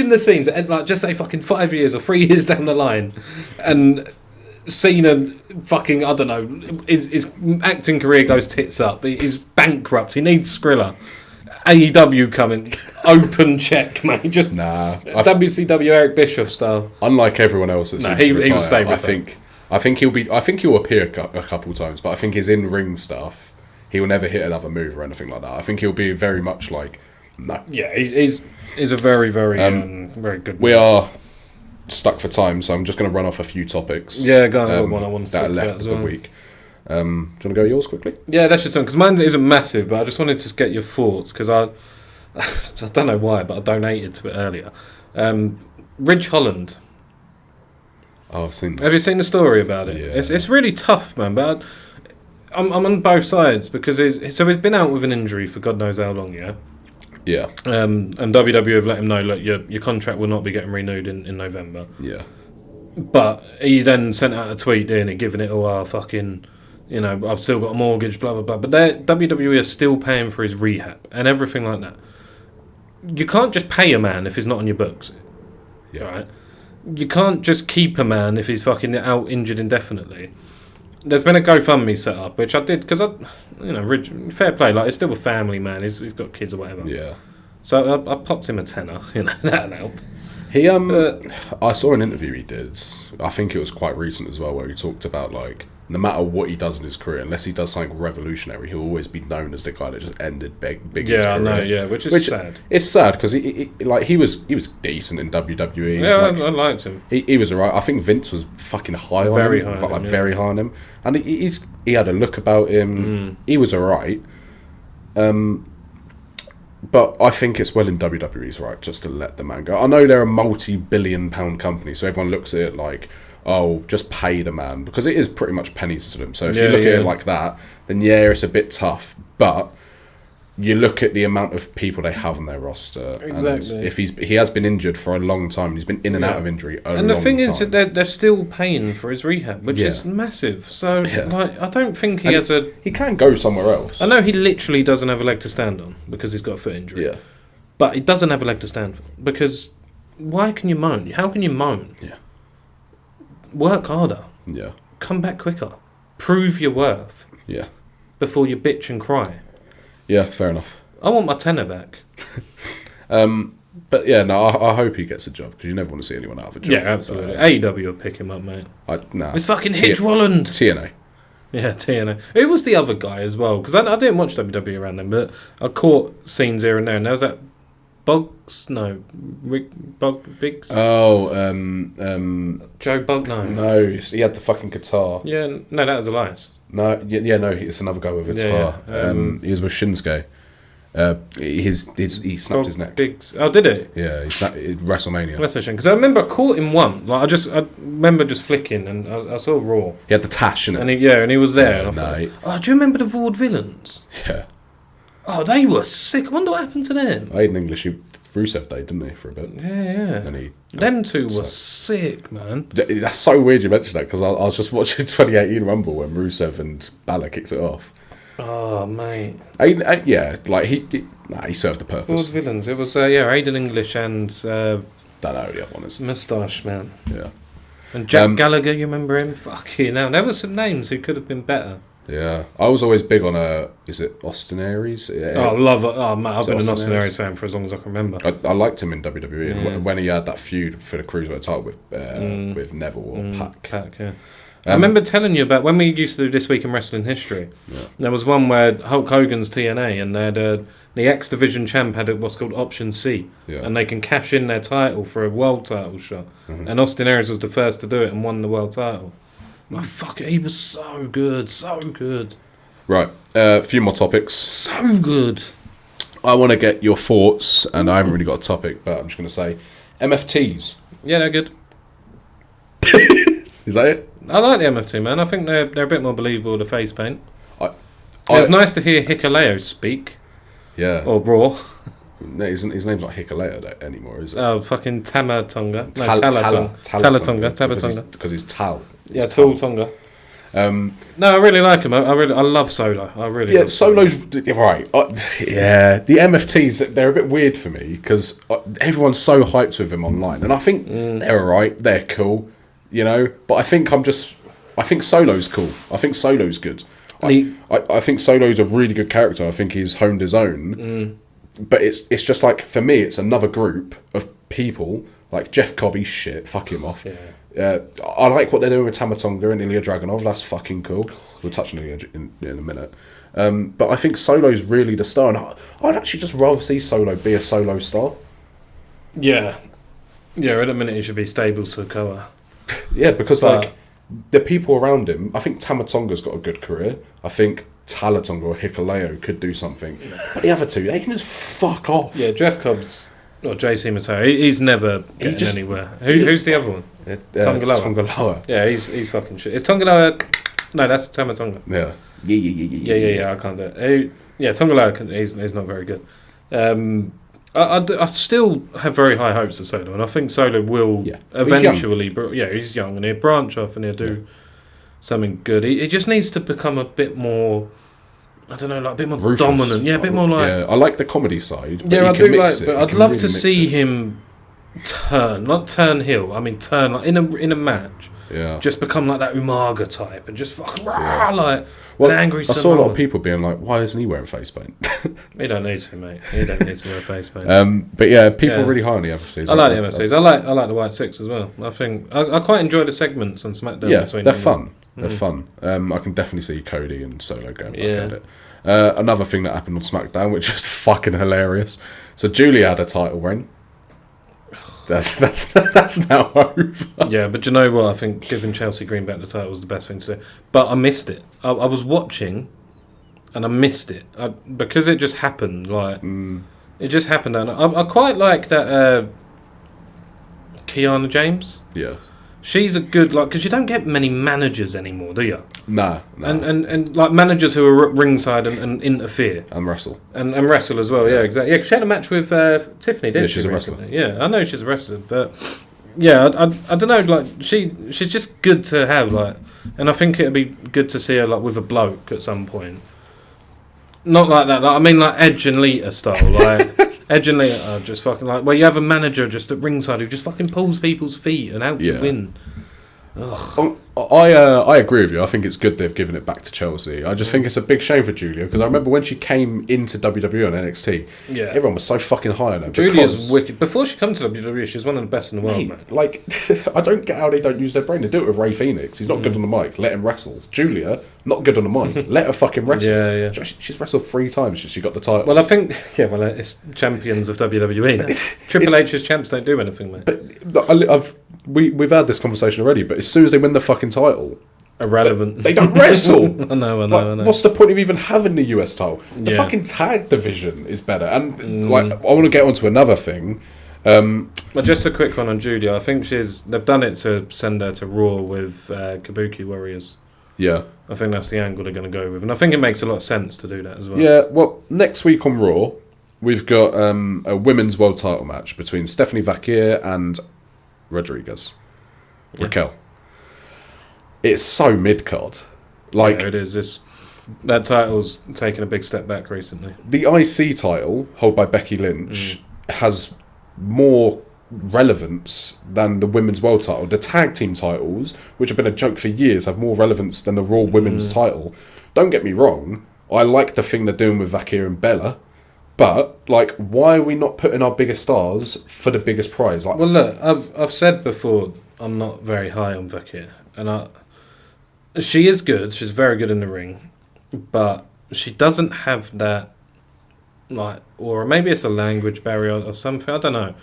the scenes, like just say fucking 5 years or 3 years down the line, and Cena fucking, I don't know, his acting career goes tits up. He's bankrupt. He needs Skrilla. AEW coming, open check, mate. Just WCW Eric Bischoff style. Unlike everyone else that seems to retire, he will stay with I think he'll appear a couple times, but I think his in-ring stuff, he will never hit another move or anything like that. I think he'll be very much like, no. Yeah, he's a very, very, very good We are stuck for time, so I'm just going to run off a few topics. Yeah, go on. One I want to that are left of the week. Do you want to go yours quickly? Yeah, that's just something, because mine isn't massive, but I just wanted to get your thoughts, because I don't know why, but I donated to it earlier. Ridge Holland. Oh, I've seen this. Have you seen the story about it? Yeah. It's really tough, man, but I'm on both sides, because he's been out with an injury for God knows how long, yeah? Yeah. And WWE have let him know, look, your contract will not be getting renewed in November. Yeah. But he then sent out a tweet in and giving it all our fucking, I've still got a mortgage, blah, blah, blah. But WWE are still paying for his rehab and everything like that. You can't just pay a man if he's not on your books. Yeah. Right? You can't just keep a man if he's fucking out injured indefinitely. There's been a GoFundMe set up, which I did because Ridge, fair play, like it's still a family man. He's got kids or whatever. Yeah. So I popped him a tenner. That'll help. He I saw an interview he did. I think it was quite recent as well, where he talked about like no matter what he does in his career, unless he does something revolutionary, he'll always be known as the guy that just ended big his career. I know, yeah, which is sad. It's sad because he was decent in WWE. Yeah, I liked him. He was alright. I think Vince was fucking high on him, very high on him, and he had a look about him. He was alright. But I think it's well in WWE's right just to let the man go. I know they're a multi-billion-pound company, so everyone looks at it like, oh, just pay the man, because it is pretty much pennies to them. So if you look at it like that, then it's a bit tough. But you look at the amount of people they have on their roster, exactly. And if he has been injured for a long time, he's been in and out of injury a long time. And the thing is that they're still paying for his rehab, which is massive. So I don't think he has a... He can go somewhere else. I know he literally doesn't have a leg to stand on because he's got a foot injury. Yeah. But he doesn't have a leg to stand for because why can you moan? How can you moan? Yeah. Work harder. Yeah. Come back quicker. Prove your worth. Yeah. Before you bitch and cry. Yeah, fair enough. I want my tenner back. But yeah, no, I hope he gets a job, because you never want to see anyone out of a job. Yeah, absolutely. AEW will pick him up, mate. It's fucking Hitch Rolland. TNA. Yeah, TNA. Who was the other guy as well? Because I didn't watch WWE around then, but I caught scenes here and there. And there was that Biggs? Oh, Joe Bug? No, he had the fucking guitar. Yeah, no, that was Elias. No, no, it's another guy with a guitar. He was with Shinsuke. He snapped his neck. Biggs. Oh, did it? Yeah, he snapped WrestleMania. That's a shame, because I remember I caught him one. Like I remember just flicking, and I saw Raw. He had the tash in it. And he was there. Yeah, thought, do you remember the Vaudevillains? Yeah. Oh, they were sick. I wonder what happened to them. Aiden English, Rusev Day, didn't he, for a bit? Yeah. And them two were sick, man. That's so weird you mentioned that, because I was just watching 2018 Rumble when Rusev and Balor kicked it off. Oh, mate. Yeah, like he served the What purpose. villains? It was Aiden English and Don't know who the other one is. Moustache Man. Yeah. And Jack Gallagher, you remember him? Fuck you now. There were some names who could have been better. Yeah, I was always big on is it Austin Aries? Yeah. Oh, love it. Oh, mate, I've been an Austin Austin Aries? Aries fan for as long as I can remember. I liked him in WWE and when he had that feud for the Cruiserweight title with Neville or Pac. Yeah. I remember telling you about when we used to do This Week in Wrestling History. Yeah. There was one where Hulk Hogan's TNA and they had the X Division champ had what's called Option C, and they can cash in their title for a world title shot. And Austin Aries was the first to do it and won the world title. Like, fuck it, he was so good, so good. Right, a few more topics. So good. I want to get your thoughts, and I haven't really got a topic, but I'm just going to say MFTs. Yeah, they're good. Is that it? I like the MFT, man. I think they're a bit more believable, the face paint. It's nice to hear Hikuleo speak. Yeah. Or Raw. No, his name's not Hikuleo anymore, is it? Oh, fucking Tamatonga. No, Talatonga. Because he's Tal. Yeah, Tall Tonga. No, I really like him. I love Solo. I really love Solo's right. Yeah, the MFTs, they're a bit weird for me because everyone's so hyped with him online, and I think they're alright. They're cool, you know. But I think Solo's cool. I think Solo's good. I think Solo's a really good character. I think he's honed his own. But it's just like, for me, it's another group of people like Jeff Cobb's shit. Fuck him off. Yeah. I like what they're doing with Tamatonga and Ilya Dragunov. That's fucking cool. We'll touch on Ilya in a minute. But I think Solo's really the star. And I'd actually just rather see Solo be a solo star. Yeah. Yeah, at a minute he should be stable Sokoa. Yeah, because like the people around him, I think Tamatonga's got a good career. I think Talatonga or Hikuleo could do something. But the other two, they can just fuck off. Yeah, Jeff Cobb's or JC Mateo, he's never getting anywhere. Who's the other one? Tongaloa. Yeah, he's fucking shit. Is Tongaloa? No, that's Tamatonga. Yeah. Yeah. I can't do it. Yeah, Tongaloa, he's not very good. I still have very high hopes for Solo, and I think Solo will eventually. He's young and he'll branch off and he'll do something good. He just needs to become a bit more. I don't know, like a bit more ruthless. Dominant. Yeah, a bit more like. Yeah, I like the comedy side. But I do like, but I'd love to see him turn, not turn heel. I mean, turn like in a match. Yeah. Just become like that Umaga type and just fucking like an angry. I saw a lot of people being like, "Why isn't he wearing face paint?" He don't need to, mate. He don't need to wear face paint. But yeah, people are really high on the MFTs. I like the MFTs. I like the White Six as well. I think I quite enjoy the segments on SmackDown. Yeah, they're fun. They're fun. I can definitely see Cody and Solo going back at it. Another thing that happened on SmackDown, which is fucking hilarious. So Julia had a title reign. That's now over. Yeah, but you know what? I think giving Chelsea Green back the title was the best thing to do. But I missed it. I was watching, and I missed it because it just happened. Like it just happened, and I quite like that Kiana James. Yeah. She's a good, like, because you don't get many managers anymore, do you? Nah. And like managers who are at ringside and interfere. And wrestle. And wrestle as well, yeah, exactly. Yeah, she had a match with Tiffany, didn't she? Yeah, she's a wrestler. Yeah, I know she's a wrestler, but yeah, I don't know, like, she's just good to have, like, and I think it'd be good to see her, like, with a bloke at some point. Not like that, like, I mean, like, Edge and Lita style, like... Edge and Lita are just fucking like... Well, you have a manager just at ringside who just fucking pulls people's feet and out to win. I agree with you. I think it's good they've given it back to Chelsea. I just think it's a big shame for Julia, because I remember when she came into WWE on NXT, everyone was so fucking high on her. Julia's wicked. Before she came to WWE, she was one of the best in the world, man. Like, I don't get how they don't use their brain. They do it with Ray Phoenix. He's not good on the mic. Let him wrestle. Julia, not good on the mic. Let her fucking wrestle. Yeah. She's wrestled 3 times since she got the title. Well, I think... Yeah, well, it's champions of WWE. Triple H's champs don't do anything, mate. But we've had this conversation already, but as soon as they win the fucking title... Irrelevant. They don't wrestle. I know. What's the point of even having the US title? The fucking tag division is better. And like, I want to get onto another thing. Well, just a quick one on Julia. I think they've done it to send her to Raw with Kabuki Warriors. Yeah. I think that's the angle they're going to go with. And I think it makes a lot of sense to do that as well. Yeah, well, next week on Raw, we've got a women's world title match between Stephanie Vakir and Rodriguez. Raquel. It's so mid-card. Like, it is. That title's taken a big step back recently. The IC title, held by Becky Lynch, has more relevance than the women's world title. The tag team titles, which have been a joke for years, have more relevance than the Raw women's title. Don't get me wrong, I like the thing they're doing with Vakia and Bella, but like, why are we not putting our biggest stars for the biggest prize? Like, Well, look, I've said before I'm not very high on Vakia, and she is good. She's very good in the ring, but she doesn't have that, like, or maybe it's a language barrier or something. I don't know.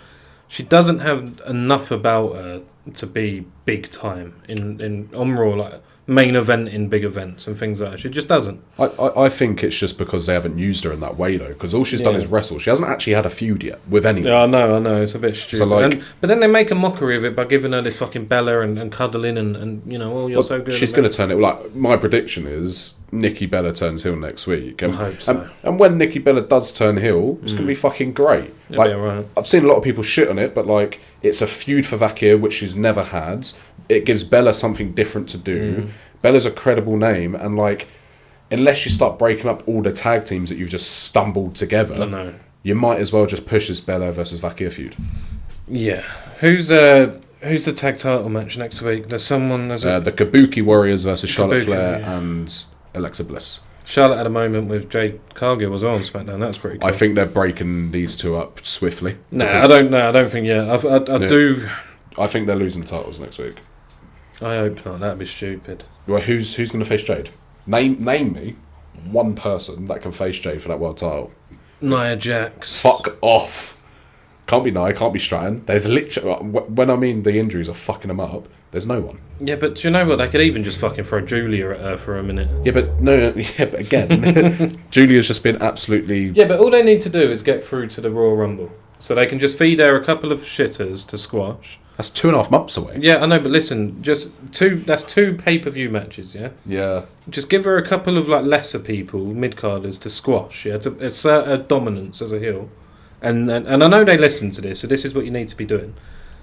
She doesn't have enough about her to be big time on Raw, like main event in big events and things like that. She just doesn't. I think it's just because they haven't used her in that way, though, because all she's done is wrestle. She hasn't actually had a feud yet with anyone. Yeah, I know, it's a bit stupid. So, like, but then they make a mockery of it by giving her this fucking Bella and cuddling and you're so good. She's going to turn it. Like, my prediction is Nikki Bella turns heel next week. And, I hope so. And when Nikki Bella does turn heel, it's going to be fucking great. It'll like, be alright. I've seen a lot of people shit on it, but like, it's a feud for Vakia, which she's never had. It gives Bella something different to do. Bella's a credible name, and like, unless you start breaking up all the tag teams that you've just stumbled together, you might as well just push this Bella versus Vakia feud. Yeah. Who's the tag title match next week? There's the Kabuki Warriors versus Charlotte Kabuki, Flair and Alexa Bliss. Charlotte had a moment with Jade Cargill as well on SmackDown. That's pretty cool. I think they're breaking these two up swiftly. I don't think. Yeah, I do. I think they're losing the titles next week. I hope not. That'd be stupid. Well, who's going to face Jade? Name me one person that can face Jade for that world title. Nia Jax. Fuck off. Can't be Nia, can't be Stratton. There's literally, when I mean the injuries are fucking them up, there's no one. Yeah, but do you know what? They could even just fucking throw Julia at her for a minute. Yeah, but but again, Julia's just been absolutely... Yeah, but all they need to do is get through to the Royal Rumble. So they can just feed her a couple of shitters to squash. That's 2.5 months away. Yeah, I know, but listen, that's two pay-per-view matches, yeah? Yeah. Just give her a couple of like lesser people, mid-carders, to squash, yeah? To assert her dominance as a heel. And I know they listen to this, so this is what you need to be doing.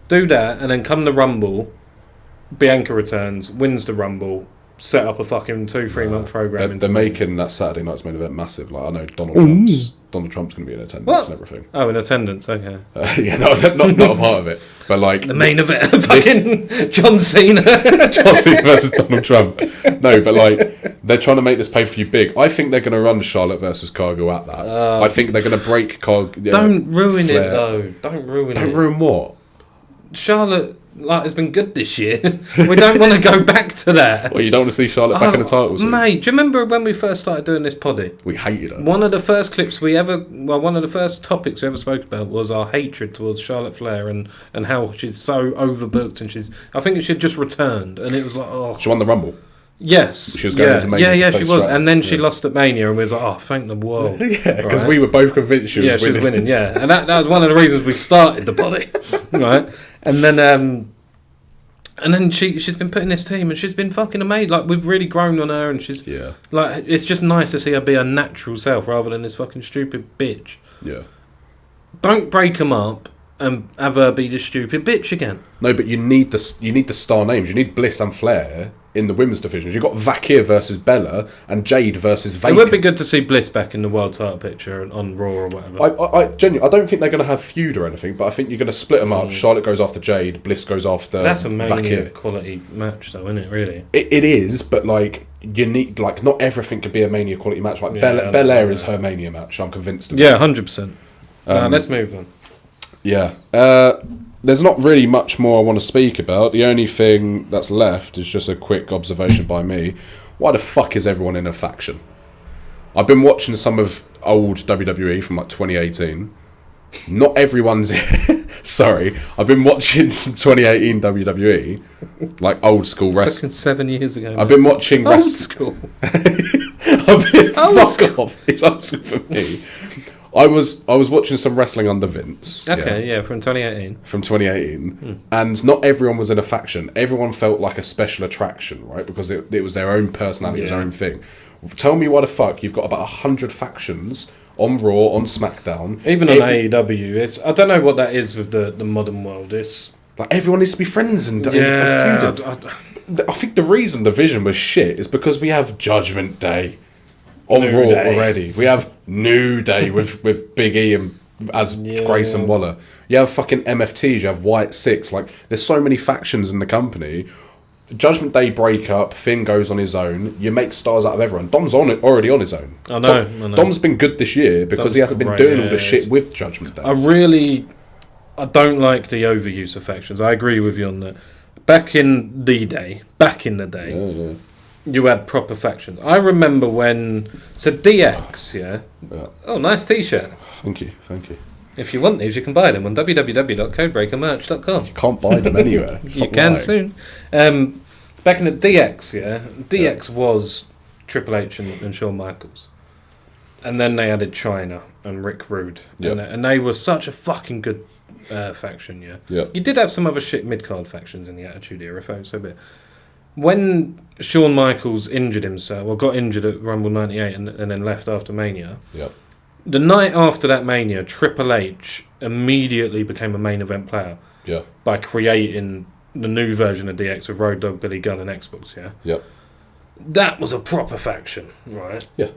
Do that, and then come the Rumble, Bianca returns, wins the Rumble, set up a fucking 2-3 month program. They're making that Saturday night's main event massive. Like, I know Donald Trump's going to be in attendance and everything. Oh, in attendance, okay. Yeah, not a part of it, but like the main event, fucking John Cena, John Cena versus Donald Trump. No, but like, they're trying to make this pay-per-view big. I think they're going to run Charlotte versus Cargill at that. I think they're going to break Cargill. Don't ruin Flair. it though. Don't ruin what? Charlotte has been good this year. We don't want to go back to that. Well, you don't want to see Charlotte back in the title scene. Mate, do you remember when we first started doing this poddy? We hated her. One of the first topics we ever spoke about was our hatred towards Charlotte Flair and how she's so overbooked, and I think she just returned, and it was like, oh. She won the Rumble. Yes. She was going into Mania. Yeah, she was. And then she lost at Mania, and we was like, oh, thank the world. Yeah, because we were both convinced she was winning. She was winning, yeah. And that was one of the reasons we started the poddy. Right? And then she's been put in this team, and she's been fucking amazing. Like, we've really grown on her, and she's like, it's just nice to see her be her natural self rather than this fucking stupid bitch. Yeah. Don't break them up and have her be the stupid bitch again. No, but you need the star names. You need Bliss and Flair in the women's divisions. You've got Vakia versus Bella and Jade versus Vacant. It would be good to see Bliss back in the world title picture on Raw or whatever. I genuinely, I don't think they're going to have feud or anything, but I think you're going to split them up. Charlotte goes after Jade, Bliss goes after Vakia. That's a Mania quality match, though, isn't it? Really, it is, but like, you need, like, not everything can be a Mania quality match. Like, Belair is her Mania match. I'm convinced of it. Yeah, 100%. Let's move on. Yeah. There's not really much more I want to speak about. The only thing that's left is just a quick observation by me. Why the fuck is everyone in a faction? I've been watching some of old WWE from like 2018. Not everyone's... Sorry. I've been watching some 2018 WWE. Like old school wrestling. Fucking 7 years ago. I've been watching... Old school. Fuck off. It's old school for me. I was watching some wrestling under Vince. Okay, yeah, from 2018. From 2018. And not everyone was in a faction. Everyone felt like a special attraction, right? Because it was their own personality, it was their own thing. Tell me why the fuck you've got about 100 factions on Raw, on SmackDown. Even on AEW. I don't know what that is with the modern world. It's like everyone needs to be friends and feuded. I think the reason the Vision was shit is because we have Judgment Day. On New Raw Day. already. We have New Day with Big E and as Grayson Waller. You have fucking MFTs, you have White Six. Like, there's so many factions in the company. The Judgment Day break up, Finn goes on his own. You make stars out of everyone. Dom's already on his own. I know. Dom's been good this year because he hasn't been doing all the shit with Judgment Day. I don't like the overuse of factions. I agree with you on that. Back in the day, you had proper factions. I remember when... So DX, yeah? Oh, nice t-shirt. Thank you. If you want these, you can buy them on www.codebreakermerch.com. You can't buy them anywhere. You can soon. Back in the DX, yeah? DX was Triple H and Shawn Michaels. And then they added China and Rick Rude. Yep. And they were such a fucking good faction, yeah? Yep. You did have some other shit mid-card factions in the Attitude Era, if I so be it. When Shawn Michaels injured himself, or got injured at Rumble 98 and then left after Mania, Yep. the night after that Mania, Triple H immediately became a main event player by creating the new version of DX with Road Dogg, Billy Gunn and Xbox, yeah? Yep. That was a proper faction, right? Yeah.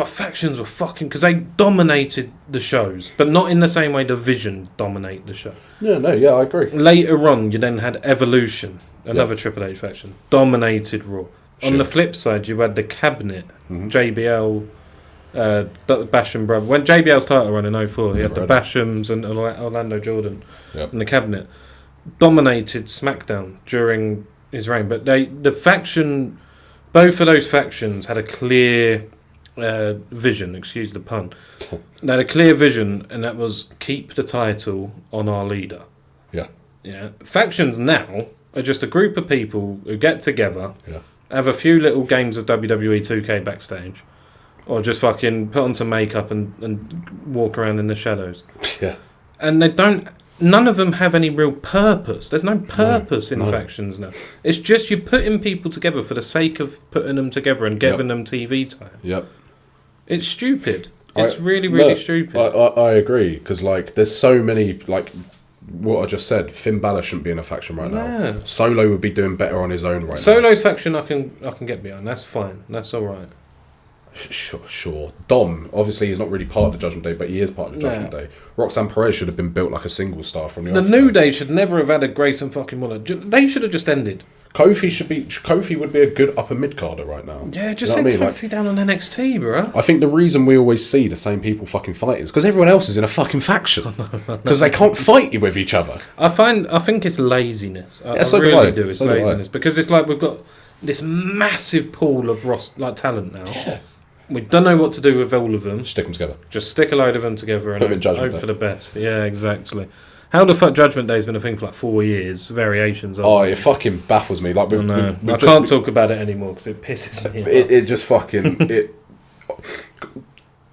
Factions were fucking... Because they dominated the shows, but not in the same way the Vision dominate the show. Yeah, I agree. Later on, you then had Evolution, another Triple H faction, dominated Raw. Sure. On the flip side, you had the Cabinet, JBL, Basham brother. When JBL's title run in 04, he had the Bashams and Orlando Jordan and the Cabinet. Dominated SmackDown during his reign, but both of those factions had a clear vision, excuse the pun. They had a clear vision, and that was keep the title on our leader. Yeah. Factions now are just a group of people who get together, have a few little games of WWE 2K backstage, or just fucking put on some makeup and walk around in the shadows. Yeah. And they don't... None of them have any real purpose. There's no purpose in factions now. It's just you're putting people together for the sake of putting them together and giving them TV time. Yep. It's stupid. It's really stupid. I agree, because like there's so many, like what I just said, Finn Balor shouldn't be in a faction right now. Solo would be doing better on his own right now. Solo's faction I can get behind. That's fine. That's all right. Sure. Dom, obviously, he's not really part of the Judgment Day, but he is part of the Judgment Day. Roxanne Perez should have been built like a single star from the New Day should never have had a Grayson fucking Waller. They should have just ended. Kofi would be a good upper mid-carder right now. Yeah, just send Kofi down on NXT, bro. I think the reason we always see the same people fucking fighting is because everyone else is in a fucking faction. Because they can't fight with each other. I think it's laziness. I really do. It's laziness. Because it's like we've got this massive pool of talent now. Yeah. We don't know what to do with all of them. Stick them together. Just stick a load of them together and hope for the best. Yeah, exactly. How the fuck Judgment Day's been a thing for like 4 years? Variations of it. It fucking baffles me. Like I can't talk about it anymore because it pisses me off. It just fucking...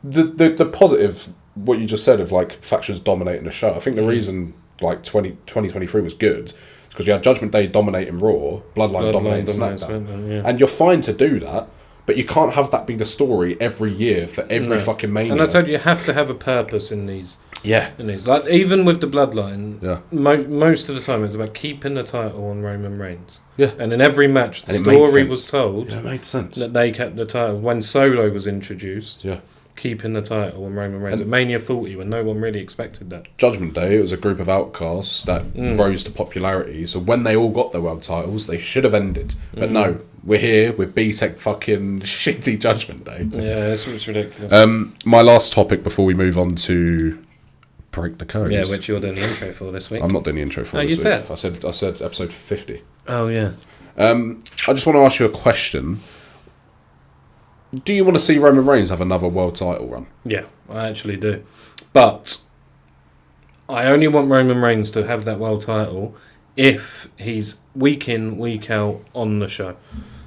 The positive, what you just said of like factions dominating the show, I think the reason like 2023 was good is because you had Judgment Day dominating Raw, Bloodline dominating SmackDown. And you're fine to do that. But you can't have that be the story every year for every fucking Mania. And I told you have to have a purpose in these. Yeah. Like, even with the Bloodline, most of the time it's about keeping the title on Roman Reigns. Yeah. And in every match, the story was told it made sense. that they kept the title. When Solo was introduced, yeah, keeping the title on Roman Reigns. At Mania 40, when no one really expected that. Judgment Day, it was a group of outcasts that rose to popularity. So when they all got their world titles, they should have ended. But no, we're here with B-Tech fucking shitty Judgment Day. Yeah, it's ridiculous. My last topic before we move on to Break the Codes. Yeah, which you're doing the intro for this week. I'm not doing the intro for this week. I said episode 50. Oh, yeah. I just want to ask you a question. Do you want to see Roman Reigns have another world title run? Yeah, I actually do. But I only want Roman Reigns to have that world title if he's week in, week out on the show.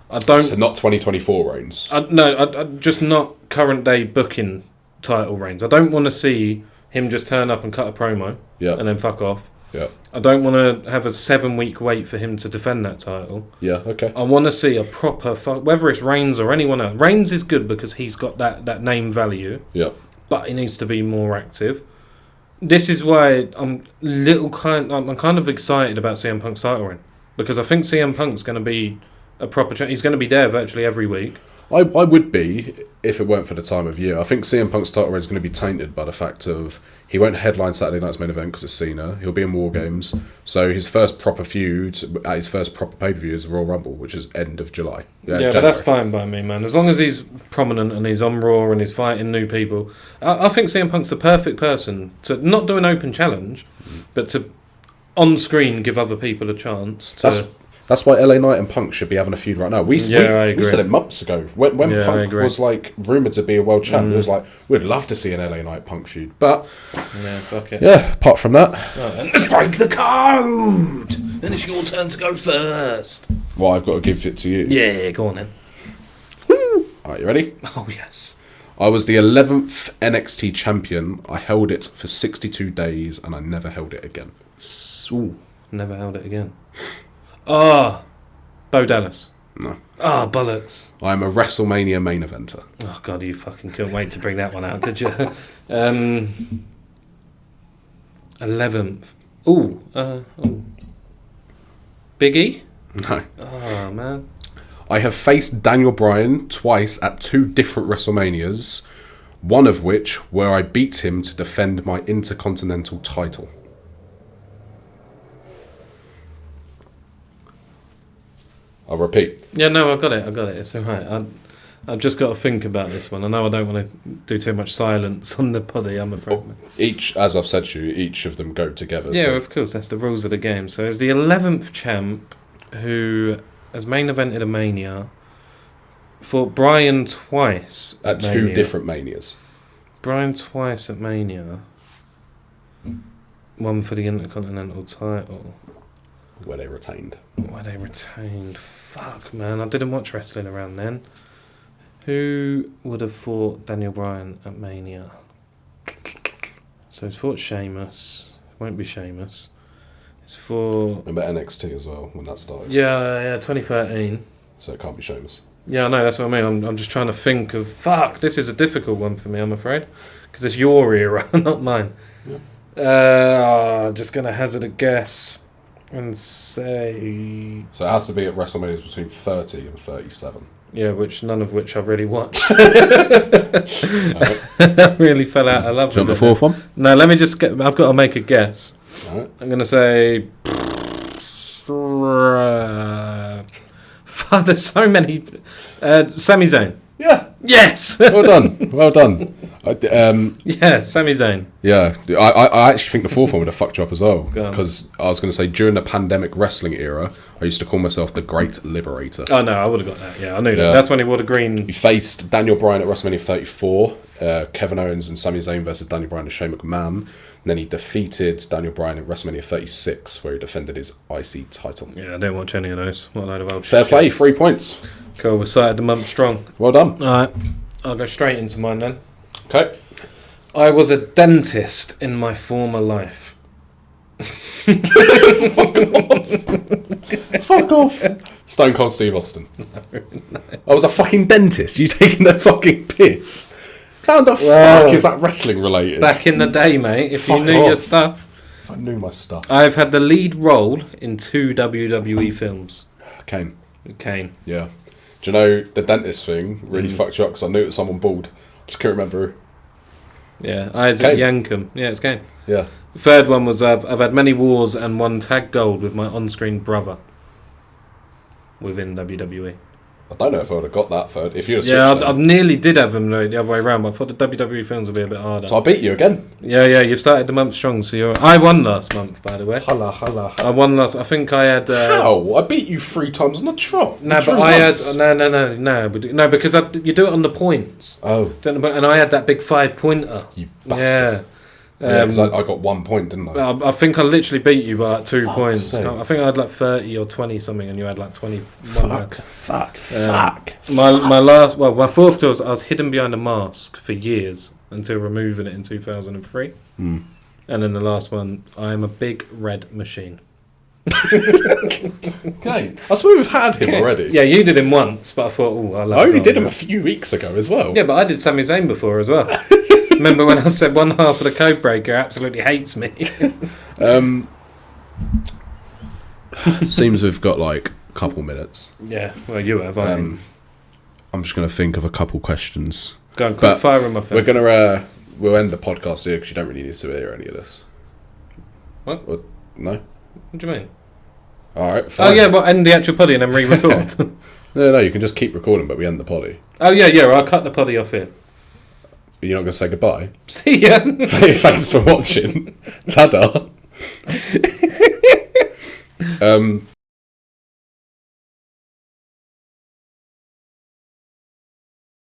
I don't. So not 2024 Reigns. No, just not current day booking title Reigns. I don't want to see him just turn up and cut a promo and then fuck off. Yeah. I don't want to have a 7-week wait for him to defend that title. Yeah, okay. I want to see a proper... whether it's Reigns or anyone else. Reigns is good because he's got that name value. Yeah. But he needs to be more active. This is why I'm kind of excited about CM Punk's title reign. Because I think CM Punk's going to be a proper... he's going to be there virtually every week. I would be if it weren't for the time of year. I think CM Punk's title reign is going to be tainted by the fact of he won't headline Saturday night's main event because it's Cena. He'll be in War Games. So his first proper feud at his first proper pay-per-view is the Royal Rumble, which is end of July. Yeah, but that's fine by me, man. As long as he's prominent and he's on Raw and he's fighting new people. I think CM Punk's the perfect person to not do an open challenge, but to on screen give other people a chance to... That's why LA Knight and Punk should be having a feud right now. We said it months ago. When Punk was like rumoured to be a world champ, it was like, we'd love to see an LA Knight Punk feud. But, yeah, fuck it. Yeah, apart from that... let's break the code! Then it's your turn to go first. Well, I've got to give it to you. Yeah, go on then. Woo! Alright, you ready? Oh, yes. I was the 11th NXT champion. I held it for 62 days and I never held it again. Ooh, never held it again. Bo Dallas. No. Bollocks. I'm a WrestleMania main eventer. Oh, God, you fucking couldn't wait to bring that one out, did you? 11th. Big E? No. Oh, man. I have faced Daniel Bryan twice at 2 different WrestleManias, one of which where I beat him to defend my Intercontinental title. I'll repeat. Yeah, no, I got it. It's all right. I've just got to think about this one. I know I don't want to do too much silence on the poddy, I'm afraid. Each, as I've said to you, each of them go together. Yeah, so. of course, that's the rules of the game. So it's the 11th champ who has main evented a Mania, fought Bryan twice at 2 different Manias. Bryan twice at Mania. One for the Intercontinental title. Where they retained. Fuck, man. I didn't watch wrestling around then. Who would have fought Daniel Bryan at Mania? So he's fought Sheamus. Won't be Sheamus. It's for... Remember NXT as well, when that started? Yeah, 2013. So it can't be Sheamus. Yeah, no, that's what I mean. I'm just trying to think of... Fuck, this is a difficult one for me, I'm afraid. Because it's your era, not mine. Yeah. Just going to hazard a guess. And say... So it has to be at WrestleMania between 30 and 37. Yeah, none of which I've really watched. I really fell out of love with it. Do you want the fourth one? No, let me just get... I've got to make a guess. Right. I'm going to say... There's so many... Sami Zayn. Yeah. Yes! Well done. Yeah, Sami Zayn. Yeah, I actually think the fourth one would have fucked you up as well. Go on. Because I was going to say, during the pandemic wrestling era, I used to call myself the Great Liberator. Oh, no, I would have got that. Yeah, I knew that. That's when he wore the green... He faced Daniel Bryan at WrestleMania 34, Kevin Owens and Sami Zayn versus Daniel Bryan and Shane McMahon. And then he defeated Daniel Bryan at WrestleMania 36, where he defended his IC title. Yeah, I didn't watch any of those. What a load of old Fair shit. play, 3 points. Cool, we started the month strong. Well done. Alright, I'll go straight into mine then. Okay. I was a dentist in my former life. Fuck off. Stone Cold Steve Austin. No. I was a fucking dentist. You taking the fucking piss? How the fuck is that wrestling related? Back in the day, mate, if you knew your stuff. If I knew my stuff. I've had the lead role in 2 WWE films. Kane. Yeah. Do you know, the dentist thing really fucked you up because I knew it was someone bald. Just couldn't remember who. Yeah, Isaac Yankum. Yeah, it's Kane. Yeah. The third one was I've had many wars and won tag gold with my on-screen brother within WWE. I don't know if I would have got that third. If you had I nearly did have them the other way around, but I thought the WWE films would be a bit harder. So I beat you again. Yeah, you started the month strong, so I won last month, by the way. Holla. I won last. I think I had. How? I beat you 3 times on the trot. No, but I had. No, because you do it on the points. Oh. And I had that big 5-pointer. You bastard. Yeah, because I got 1 point, didn't I? I think I literally beat you by like 2 points. Sake. I think I had like 30 or 20 something, and you had like 21. Fuck. My fourth clause, I was hidden behind a mask for years until removing it in 2003. And then the last one, I am a big red machine. Okay. I suppose we've had him already. Yeah, you did him once, but I thought, I only did him a few weeks ago as well. Yeah, but I did Sami Zayn before as well. Remember when I said one half of the code breaker absolutely hates me? Seems we've got like a couple minutes. Yeah, well, you have. I'm just going to think of a couple questions. Go on, quick fire on my phone. We're going to... we'll end the podcast here because you don't really need to hear any of this. What? No? What do you mean? Alright, fine. Oh, yeah, well, end the actual poddy and then re-record. No, you can just keep recording, but we end the poddy. Oh, yeah, I'll cut the poddy off here. You're not going to say goodbye? See ya. Thanks for watching. Ta-da.